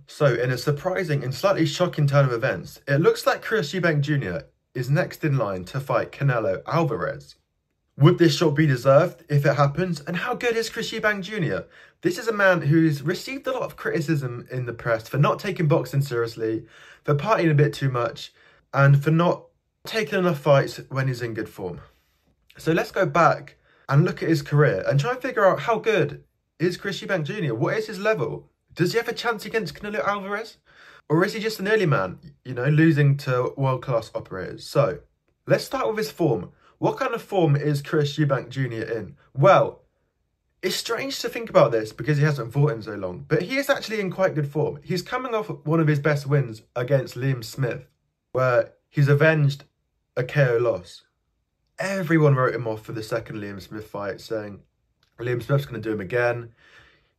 So, in a surprising and slightly shocking turn of events, it looks like Chris Eubank Jr. is next in line to fight Canelo Alvarez. Would this shot be deserved if it happens? And how good is Chris Eubank Jr.? This is a man who's received a lot of criticism in the press for not taking boxing seriously, for partying a bit too much, and for not taking enough fights when he's in good form. So let's go back and look at his career and try and figure out how good is Chris Eubank Jr.? What is his level? Does he have a chance against Canelo Alvarez? Or is he just an early man, losing to world-class operators? So, let's start with his form. What kind of form is Chris Eubank Jr. in? Well, it's strange to think about this because he hasn't fought in so long, but he is actually in quite good form. He's coming off one of his best wins against Liam Smith, where he's avenged a KO loss. Everyone wrote him off for the second Liam Smith fight, saying Liam Smith's going to do him again.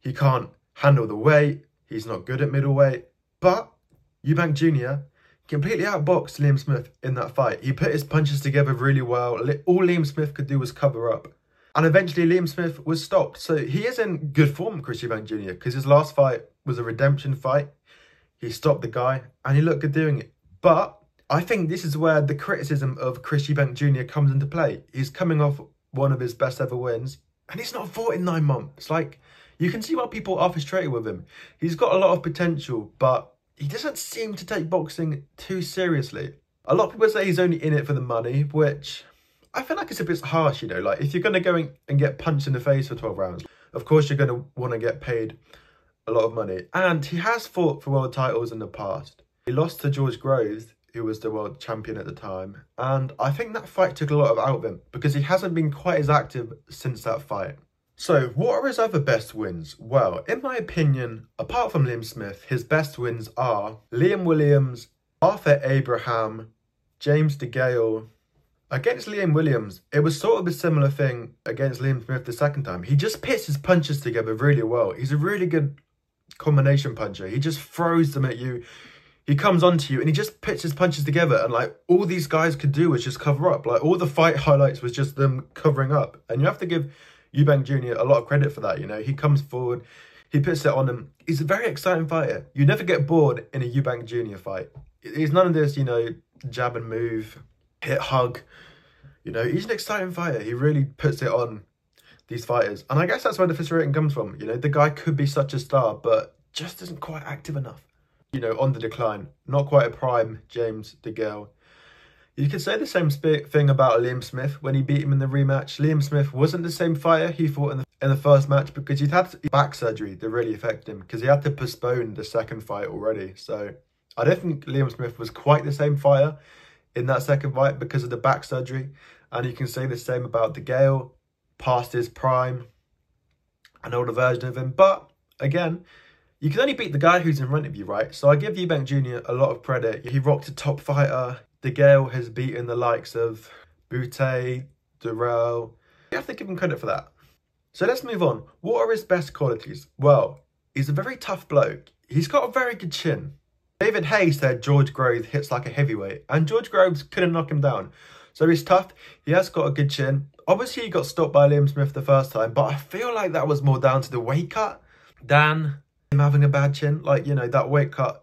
He can't handle the weight. He's not good at middleweight. But Eubank Jr. completely outboxed Liam Smith in that fight. He put his punches together really well. All Liam Smith could do was cover up. And eventually Liam Smith was stopped. So he is in good form, Chris Eubank Jr., because his last fight was a redemption fight. He stopped the guy and he looked good doing it. But I think this is where the criticism of Chris Eubank Jr. comes into play. He's coming off one of his best ever wins and he's not fought in 9 months. Like, you can see why people are frustrated with him. He's got a lot of potential, but he doesn't seem to take boxing too seriously. A lot of people say he's only in it for the money, which I feel like it's a bit harsh, Like, if you're going to go and get punched in the face for 12 rounds, of course you're going to want to get paid a lot of money. And he has fought for world titles in the past. He lost to George Groves, who was the world champion at the time. And I think that fight took a lot out of him because he hasn't been quite as active since that fight. So, what are his other best wins? Well, in my opinion, apart from Liam Smith, his best wins are Liam Williams, Arthur Abraham, James DeGale. Against Liam Williams, it was sort of a similar thing against Liam Smith the second time. He just pits his punches together really well. He's a really good combination puncher. He just throws them at you. He comes onto you and he just pits his punches together. And like, all these guys could do was just cover up. Like, all the fight highlights was just them covering up. And you have to give Eubank Jr. a lot of credit for that, He comes forward, he puts it on him. He's a very exciting fighter. You never get bored in a Eubank Jr. fight. He's none of this, jab and move, hit, hug. He's an exciting fighter. He really puts it on these fighters. And I guess that's where the frustrating comes from. The guy could be such a star, but just isn't quite active enough. On the decline. Not quite a prime James DeGale. You could say the same thing about Liam Smith when he beat him in the rematch. Liam Smith wasn't the same fighter he fought in the first match because he'd had back surgery that really affected him because he had to postpone the second fight already. So I don't think Liam Smith was quite the same fighter in that second fight because of the back surgery. And you can say the same about DeGale, past his prime, an older version of him. But again, you can only beat the guy who's in front of you, right? So I give Eubank Jr. a lot of credit. He rocked a top fighter. DeGale has beaten the likes of Butte, Durrell. You have to give him credit for that. So let's move on. What are his best qualities? Well, he's a very tough bloke. He's got a very good chin. David Hayes said George Groves hits like a heavyweight, and George Groves couldn't knock him down. So he's tough. He has got a good chin. Obviously, he got stopped by Liam Smith the first time, but I feel like that was more down to the weight cut than him having a bad chin. Like, that weight cut,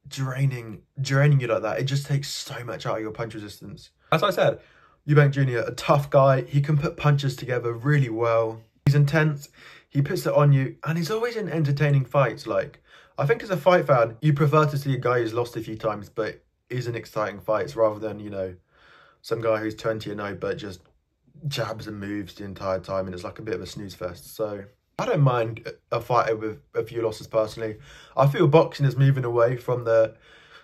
draining you like that. It just takes so much out of your punch resistance. As I said, Eubank Jr., a tough guy. He can put punches together really well. He's intense. He puts it on you, and he's always in entertaining fights. Like, I think as a fight fan, you prefer to see a guy who's lost a few times, but is in exciting fights rather than, some guy who's 20-0, but just jabs and moves the entire time, and it's like a bit of a snooze fest. So I don't mind a fighter with a few losses personally. I feel boxing is moving away from the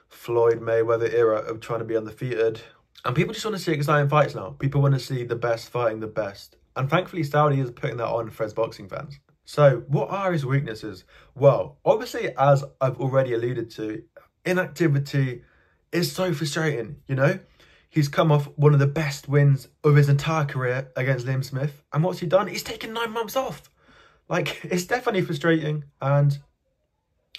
Floyd Mayweather era of trying to be undefeated. And people just want to see exciting fights now. People want to see the best fighting the best. And thankfully, Saudi is putting that on for his boxing fans. So what are his weaknesses? Well, obviously, as I've already alluded to, inactivity is so frustrating, He's come off one of the best wins of his entire career against Liam Smith. And what's he done? He's taken 9 months off. Like, it's definitely frustrating. And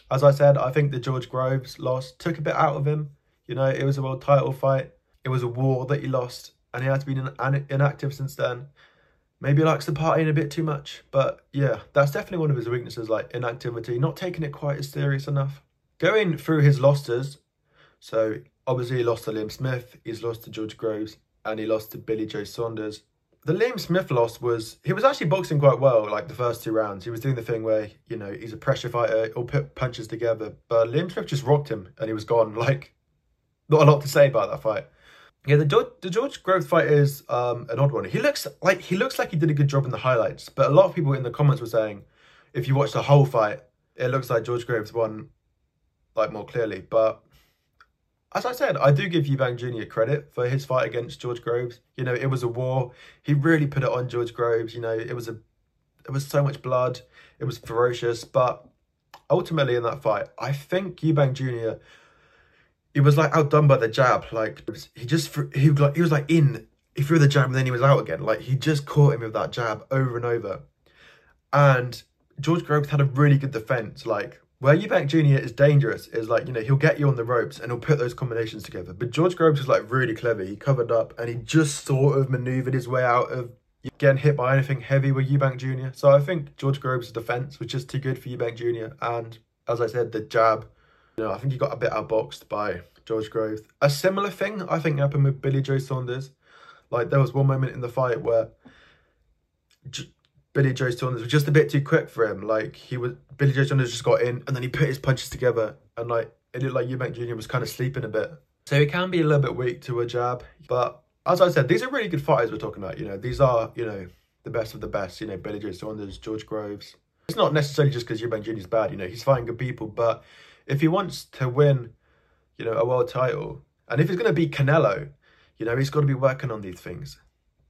as I said, I think the George Groves loss took a bit out of him. It was a world title fight. It was a war that he lost. And he has been inactive since then. Maybe he likes to party a bit too much. But yeah, that's definitely one of his weaknesses, like inactivity. Not taking it quite as serious enough. Going through his losses, so obviously he lost to Liam Smith, he's lost to George Groves, and he lost to Billy Joe Saunders. The Liam Smith loss was, he was actually boxing quite well, like the first 2 rounds. He was doing the thing where, you know, he's a pressure fighter, he'll put punches together. But Liam Smith just rocked him and he was gone. Like, not a lot to say about that fight. Yeah, the George Groves fight is an odd one. He looks like he did a good job in the highlights. But a lot of people in the comments were saying, if you watch the whole fight, it looks like George Groves won, like, more clearly. But as I said, I do give Eubank Jr. credit for his fight against George Groves. You know, it was a war. He really put it on George Groves. You know, it was so much blood. It was ferocious. But ultimately in that fight, I think Eubank Jr., he was like outdone by the jab. Like he was like in. He threw the jab and then he was out again. Like he just caught him with that jab over and over. And George Groves had a really good defense. Like, where Eubank Jr. is dangerous is, like, you know, he'll get you on the ropes and he'll put those combinations together. But George Groves is, like, really clever. He covered up and he just sort of manoeuvred his way out of getting hit by anything heavy with Eubank Jr. So I think George Groves' defense was just too good for Eubank Jr. And as I said, the jab, you know, I think he got a bit outboxed by George Groves. A similar thing, I think, happened with Billy Joe Saunders. Like, there was one moment in the fight where Billy Joe Saunders was just a bit too quick for him. Like, Billy Joe Saunders just got in and then he put his punches together and, like, it looked like Eubank Jr. was kind of sleeping a bit. So he can be a little bit weak to a jab. But as I said, these are really good fighters we're talking about. You know, these are, you know, the best of the best. You know, Billy Joe Saunders, George Groves. It's not necessarily just because Eubank Jr. is bad. You know, he's fighting good people. But if he wants to win, you know, a world title, and if he's going to beat CANELO, you know, he's got to be working on these things.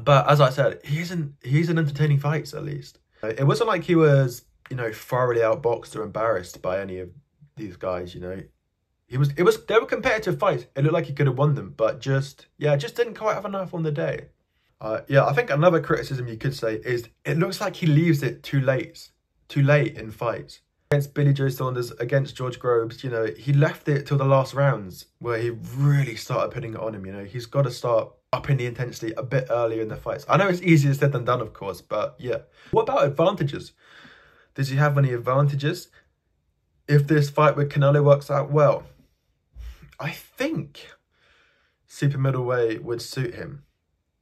But as I said, he's an entertaining fights, at least. It wasn't like he was, you know, thoroughly outboxed or embarrassed by any of these guys, you know. They were competitive fights. It looked like he could have won them, but just didn't quite have enough on the day. Yeah, I think another criticism you could say is it looks like he leaves it too late in fights. Against Billy Joe Saunders, against George Groves, you know, he left it till the last rounds where he really started putting it on him, you know. He's got to start upping the intensity a bit earlier in the fights. I know it's easier said than done, of course, but yeah. What about advantages? Does he have any advantages if this fight with CANELO works out well? I think super middleweight would suit him.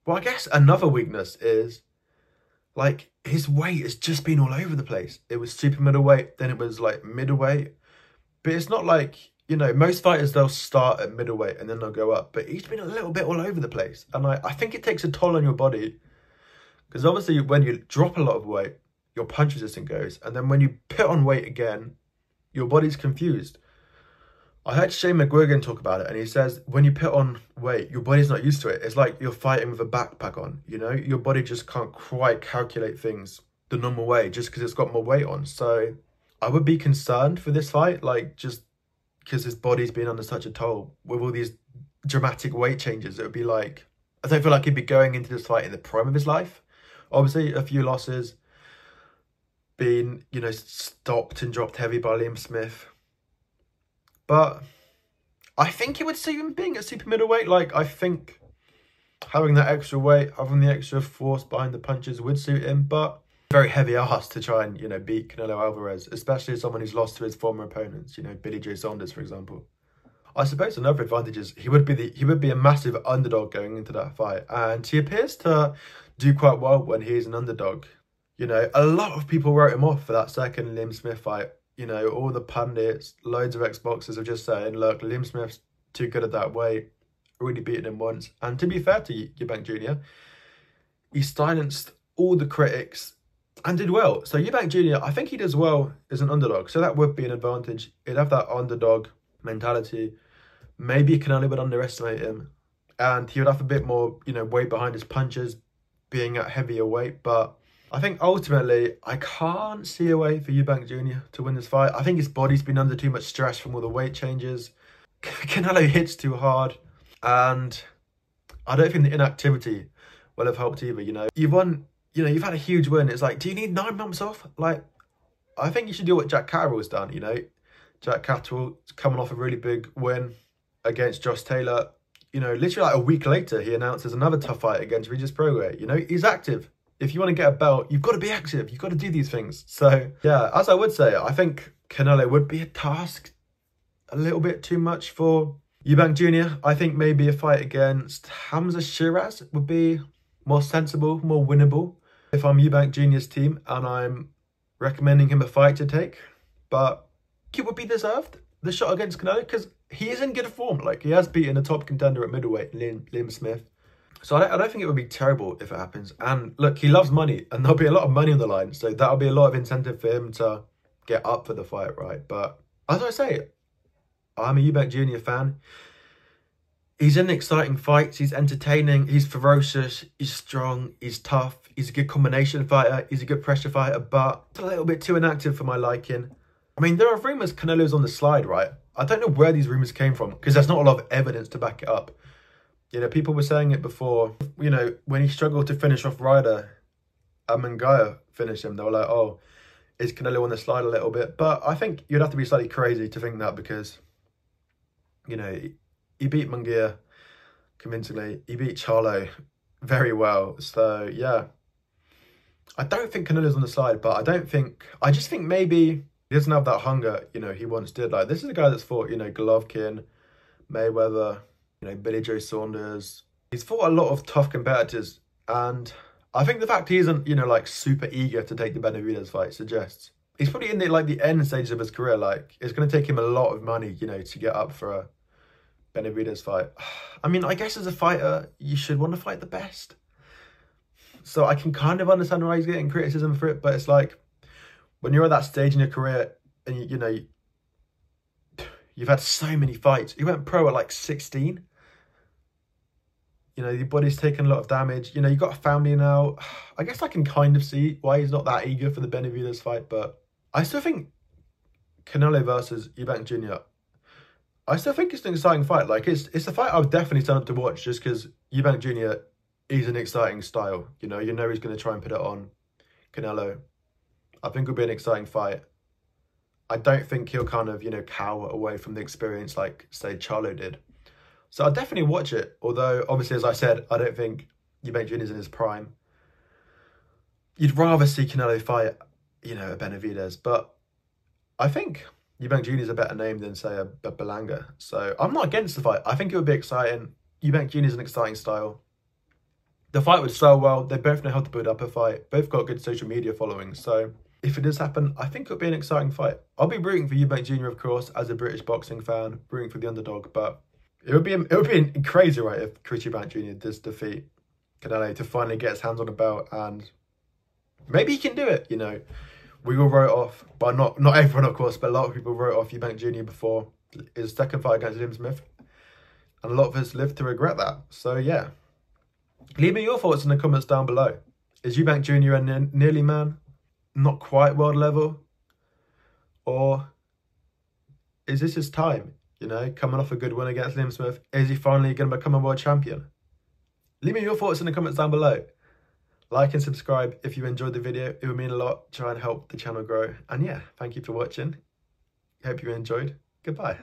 Well, I guess another weakness is, like, his weight has just been all over the place. It was super middleweight, then it was like middleweight. But it's not like, you know, most fighters, they'll start at middleweight and then they'll go up. But he's been a little bit all over the place. And I think it takes a toll on your body. Because obviously when you drop a lot of weight, your punch resistance goes. And then when you put on weight again, your body's confused. I heard Shane McGuigan talk about it, and he says when you put on weight, your body's not used to it. It's like you're fighting with a backpack on, you know? Your body just can't quite calculate things the normal way just because it's got more weight on. So I would be concerned for this fight, like, just because his body's been under such a toll with all these dramatic weight changes. It would be like, I don't feel like he'd be going into this fight in the prime of his life. Obviously, a few losses, being, you know, stopped and dropped heavy by Liam Smith. But I think it would suit him being at super middleweight. Like, I think having that extra weight, having the extra force behind the punches would suit him. But very heavy ass to try and, you know, beat Canelo Alvarez, especially as someone who's lost to his former opponents, you know, Billy Joe Saunders, for example. I suppose another advantage is he would be a massive underdog going into that fight. And he appears to do quite well when he's an underdog. You know, a lot of people wrote him off for that second Liam Smith fight. You know, all the pundits, loads of Xboxers are just saying, look, Liam Smith's too good at that weight. Already beaten him once. And to be fair to Eubank Jr., he silenced all the critics and did well. So Eubank Jr., I think he does well as an underdog. So that would be an advantage. He'd have that underdog mentality. Maybe Canelo would underestimate him. And he would have a bit more, you know, weight behind his punches, being at heavier weight. But I think ultimately, I can't see a way for Eubank Jr. to win this fight. I think his body's been under too much stress from all the weight changes. Canelo hits too hard. And I don't think the inactivity will have helped either, you know. You've had a huge win. It's like, do you need 9 months off? Like, I think you should do what Jack Catterall's done, you know. Jack Catterall's coming off a really big win against Josh Taylor. You know, literally like a week later, he announces another tough fight against Regis Prograis. You know, he's active. If you want to get a belt, you've got to be active. You've got to do these things. So, yeah, as I would say, I think Canelo would be a task a little bit too much for Eubank Jr. I think maybe a fight against Hamza Shiraz would be more sensible, more winnable if I'm Eubank Jr.'s team and I'm recommending him a fight to take. But it would be deserved, the shot against Canelo, because he is in good form. Like, he has beaten a top contender at middleweight, Liam Smith. So I don't think it would be terrible if it happens. And look, he loves money, and there'll be a lot of money on the line. So that'll be a lot of incentive for him to get up for the fight, right? But as I say, I'm a Eubank Jr. fan. He's in exciting fights. He's entertaining. He's ferocious. He's strong. He's tough. He's a good combination fighter. He's a good pressure fighter, but it's a little bit too inactive for my liking. I mean, there are rumours Canelo's on the slide, right? I don't know where these rumours came from because there's not a lot of evidence to back it up. You know, people were saying it before, you know, when he struggled to finish off Ryder, Mangaya finished him. They were like, oh, is Canelo on the slide a little bit? But I think you'd have to be slightly crazy to think that because, you know, he beat Munguia convincingly. He beat Charlo very well. So, yeah. I don't think Canelo's on the slide, but I just think maybe he doesn't have that hunger, you know, he once did. Like, this is a guy that's fought, you know, Golovkin, Mayweather, you know, Billy Joe Saunders. He's fought a lot of tough competitors. And I think the fact he isn't, you know, like super eager to take the Benavidez fight suggests he's probably in the, like, the end stages of his career. Like, it's going to take him a lot of money, you know, to get up for a Benavidez fight. I mean, I guess as a fighter, you should want to fight the best. So I can kind of understand why he's getting criticism for it, but it's like, when you're at that stage in your career and, you know, you've had so many fights. You went pro at like 16. You know, your body's taken a lot of damage. You know, you've got a family now. I guess I can kind of see why he's not that eager for the Benavidez fight, but I still think Canelo versus Eubank Jr., I still think it's an exciting fight. Like, it's a fight I would definitely turn up to watch just because Eubank Jr. is an exciting style. You know he's going to try and put it on Canelo. I think it'll be an exciting fight. I don't think he'll kind of, you know, cower away from the experience like, say, Charlo did. So I'll definitely watch it. Although, obviously, as I said, I don't think Eubank Jr. is in his prime. You'd rather see Canelo fight, you know, a Benavidez. But I think Eubank Jr. is a better name than, say, a Berlanga. So I'm not against the fight. I think it would be exciting. Eubank Jr. is an exciting style. The fight would sell well. They both know how to build up a fight. Both got good social media followings. So if it does happen, I think it'll be an exciting fight. I'll be rooting for Eubank Jr., of course, as a British boxing fan, rooting for the underdog. But it would be crazy, right, if Chris Eubank Jr. does defeat Canelo to finally get his hands on a belt, and maybe he can do it. You know, we all wrote off, but not everyone, of course, but a lot of people wrote off Eubank Jr. before his second fight against Liam Smith, and a lot of us lived to regret that. So yeah, leave me your thoughts in the comments down below. Is Eubank Jr. a nearly man? Not quite world level? Or is this his time? You know, coming off a good win against Liam Smith, is he finally going to become a world champion? Leave me your thoughts in the comments down below. Like and subscribe if you enjoyed the video. It would mean a lot. Try and help the channel grow. And yeah, thank you for watching. Hope you enjoyed. Goodbye.